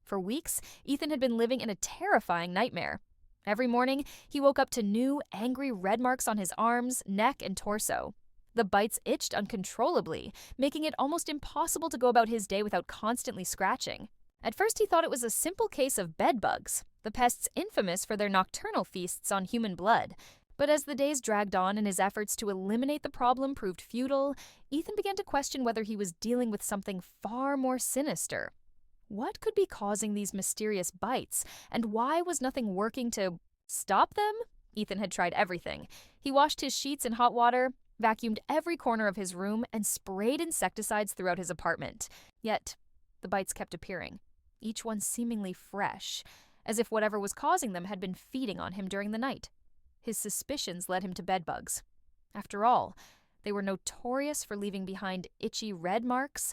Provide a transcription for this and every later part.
For weeks, Ethan had been living in a terrifying nightmare. Every morning, he woke up to new, angry red marks on his arms, neck, and torso. The bites itched uncontrollably, making it almost impossible to go about his day without constantly scratching. At first, he thought it was a simple case of bed bugs, the pests infamous for their nocturnal feasts on human blood. But as the days dragged on and his efforts to eliminate the problem proved futile, Ethan began to question whether he was dealing with something far more sinister. What could be causing these mysterious bites, and why was nothing working to stop them? Ethan had tried everything. He washed his sheets in hot water, vacuumed every corner of his room, and sprayed insecticides throughout his apartment. Yet, the bites kept appearing, each one seemingly fresh, as if whatever was causing them had been feeding on him during the night. His suspicions led him to bedbugs. After all, they were notorious for leaving behind itchy red marks,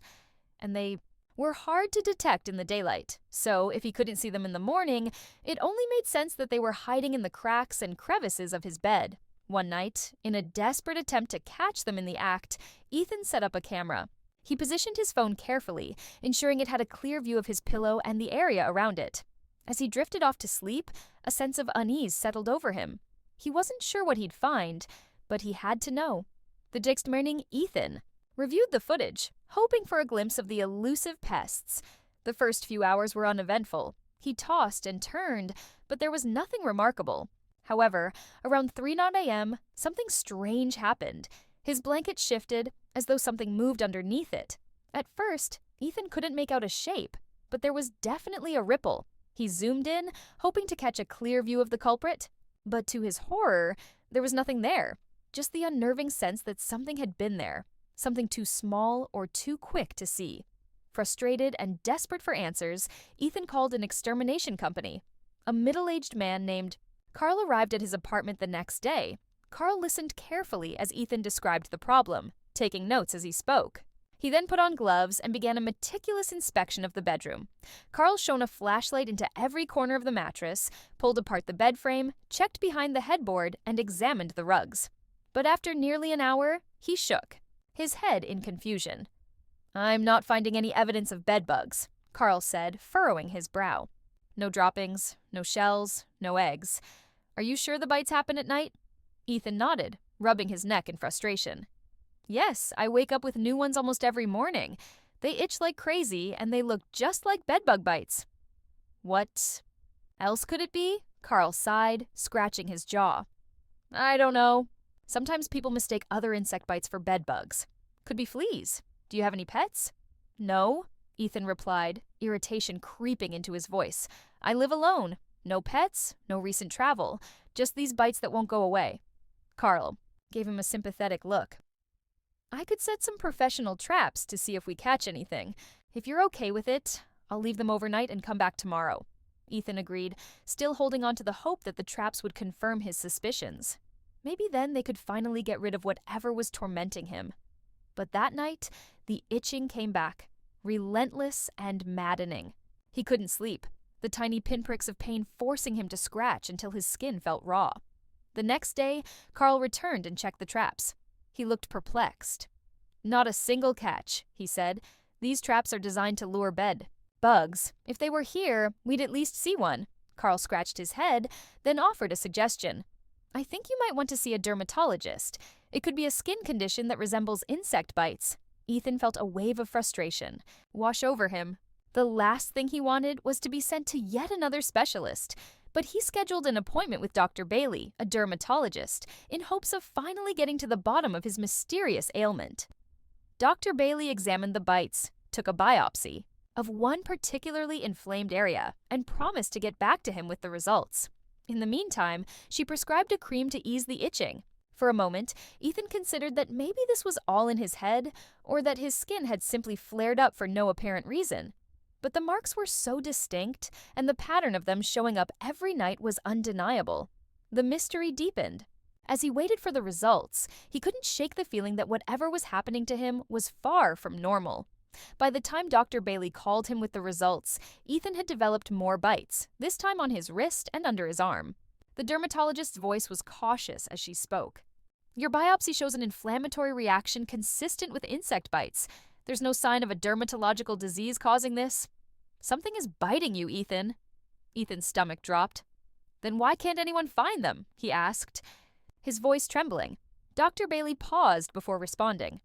and they were hard to detect in the daylight. So, if he couldn't see them in the morning, it only made sense that they were hiding in the cracks and crevices of his bed. One night, in a desperate attempt to catch them in the act, Ethan set up a camera. He positioned his phone carefully, ensuring it had a clear view of his pillow and the area around it. As he drifted off to sleep, a sense of unease settled over him. He wasn't sure what he'd find, but he had to know. The next morning, Ethan reviewed the footage, hoping for a glimpse of the elusive pests. The first few hours were uneventful. He tossed and turned, but there was nothing remarkable. However, around 3:00 a.m., something strange happened. His blanket shifted, as though something moved underneath it. At first, Ethan couldn't make out a shape, but there was definitely a ripple. He zoomed in, hoping to catch a clear view of the culprit. But to his horror, there was nothing there, just the unnerving sense that something had been there, something too small or too quick to see. Frustrated and desperate for answers, Ethan called an extermination company. A middle-aged man named Carl arrived at his apartment the next day. Carl listened carefully as Ethan described the problem, taking notes as he spoke. He then put on gloves and began a meticulous inspection of the bedroom. Carl shone a flashlight into every corner of the mattress, pulled apart the bed frame, checked behind the headboard, and examined the rugs. But after nearly an hour, he shook, his head in confusion. "I'm not finding any evidence of bedbugs," Carl said, furrowing his brow. "No droppings, no shells, no eggs. Are you sure the bites happen at night?" Ethan nodded, rubbing his neck in frustration. "Yes, I wake up with new ones almost every morning. They itch like crazy, and they look just like bedbug bites." "What else could it be?" Carl sighed, scratching his jaw. "I don't know. Sometimes people mistake other insect bites for bedbugs. Could be fleas. Do you have any pets?" "No," Ethan replied, irritation creeping into his voice. "I live alone. No pets, no recent travel. Just these bites that won't go away." Carl gave him a sympathetic look. "I could set some professional traps to see if we catch anything. If you're okay with it, I'll leave them overnight and come back tomorrow." Ethan agreed, still holding on to the hope that the traps would confirm his suspicions. Maybe then they could finally get rid of whatever was tormenting him. But that night, the itching came back, relentless and maddening. He couldn't sleep, the tiny pinpricks of pain forcing him to scratch until his skin felt raw. The next day, Carl returned and checked the traps. He looked perplexed. "Not a single catch," he said. "These traps are designed to lure bed bugs. If they were here, we'd at least see one." Carl scratched his head, then offered a suggestion. "I think you might want to see a dermatologist. It could be a skin condition that resembles insect bites." Ethan felt a wave of frustration wash over him. The last thing he wanted was to be sent to yet another specialist. But he scheduled an appointment with Dr. Bailey, a dermatologist, in hopes of finally getting to the bottom of his mysterious ailment. Dr. Bailey examined the bites, took a biopsy of one particularly inflamed area, and promised to get back to him with the results. In the meantime, she prescribed a cream to ease the itching. For a moment, Ethan considered that maybe this was all in his head, or that his skin had simply flared up for no apparent reason. But the marks were so distinct, and the pattern of them showing up every night was undeniable. The mystery deepened. As he waited for the results, he couldn't shake the feeling that whatever was happening to him was far from normal. By the time Dr. Bailey called him with the results, Ethan had developed more bites, this time on his wrist and under his arm. The dermatologist's voice was cautious as she spoke. "Your biopsy shows an inflammatory reaction consistent with insect bites. There's no sign of a dermatological disease causing this." Something is biting you, Ethan. Ethan's stomach dropped. Then why can't anyone find them? He asked, his voice trembling. Dr. Bailey paused before responding.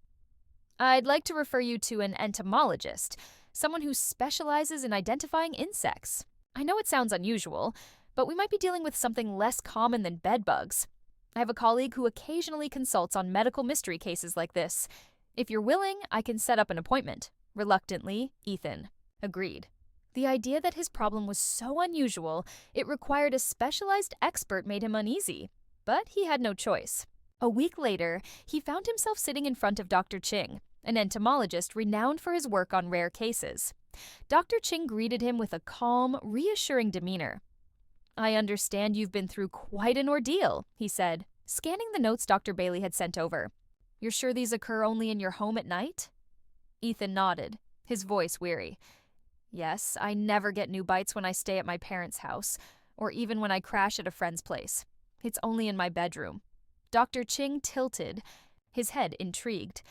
I'd like to refer you to an entomologist, someone who specializes in identifying insects. I know it sounds unusual, but we might be dealing with something less common than bedbugs. I have a colleague who occasionally consults on medical mystery cases like this. If you're willing, I can set up an appointment. Reluctantly, Ethan agreed. The idea that his problem was so unusual, it required a specialized expert made him uneasy. But he had no choice. A week later, he found himself sitting in front of Dr. Ching, an entomologist renowned for his work on rare cases. Dr. Ching greeted him with a calm, reassuring demeanor. I understand you've been through quite an ordeal, he said, scanning the notes Dr. Bailey had sent over. You're sure these occur only in your home at night? Ethan nodded, his voice weary. Yes, I never get new bites when I stay at my parents' house, or even when I crash at a friend's place. It's only in my bedroom. Dr. Ching tilted, his head intrigued.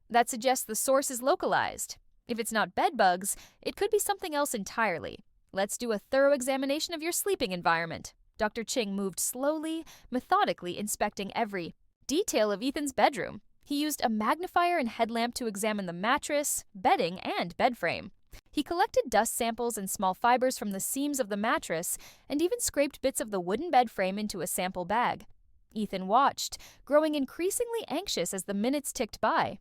That suggests the source is localized. If it's not bedbugs, it could be something else entirely. Let's do a thorough examination of your sleeping environment. Dr. Ching moved slowly, methodically inspecting every detail of Ethan's bedroom. He used a magnifier and headlamp to examine the mattress, bedding, and bed frame. He collected dust samples and small fibers from the seams of the mattress and even scraped bits of the wooden bed frame into a sample bag. Ethan watched, growing increasingly anxious as the minutes ticked by.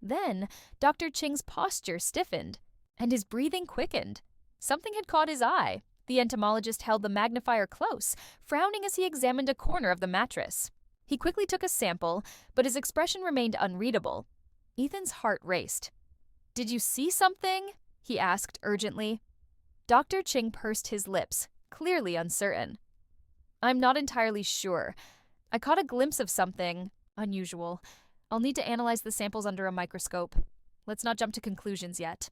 Then, Dr. Ching's posture stiffened, and his breathing quickened. Something had caught his eye. The entomologist held the magnifier close, frowning as he examined a corner of the mattress. He quickly took a sample, but his expression remained unreadable. Ethan's heart raced. Did you see something? He asked urgently. Dr. Ching pursed his lips, clearly uncertain. I'm not entirely sure. I caught a glimpse of something unusual. I'll need to analyze the samples under a microscope. Let's not jump to conclusions yet.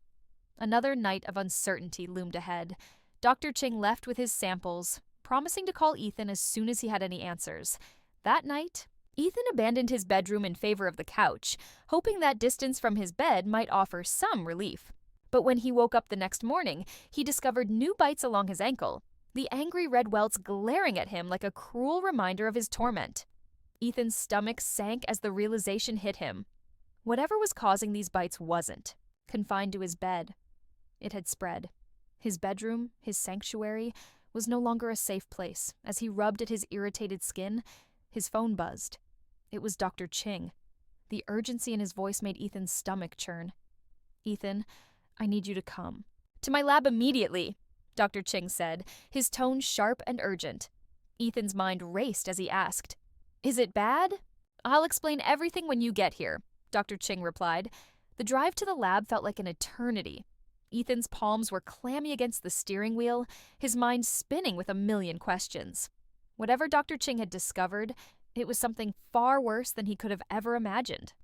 Another night of uncertainty loomed ahead. Dr. Ching left with his samples, promising to call Ethan as soon as he had any answers. That night, Ethan abandoned his bedroom in favor of the couch, hoping that distance from his bed might offer some relief. But when he woke up the next morning, he discovered new bites along his ankle, the angry red welts glaring at him like a cruel reminder of his torment. Ethan's stomach sank as the realization hit him. Whatever was causing these bites wasn't confined to his bed. It had spread. His bedroom, his sanctuary, was no longer a safe place. As he rubbed at his irritated skin, his phone buzzed. It was Dr. Ching. The urgency in his voice made Ethan's stomach churn. Ethan, I need you to come. To my lab immediately, Dr. Ching said, his tone sharp and urgent. Ethan's mind raced as he asked, Is it bad? I'll explain everything when you get here, Dr. Ching replied. The drive to the lab felt like an eternity. Ethan's palms were clammy against the steering wheel, his mind spinning with a million questions. Whatever Dr. Ching had discovered, it was something far worse than he could have ever imagined.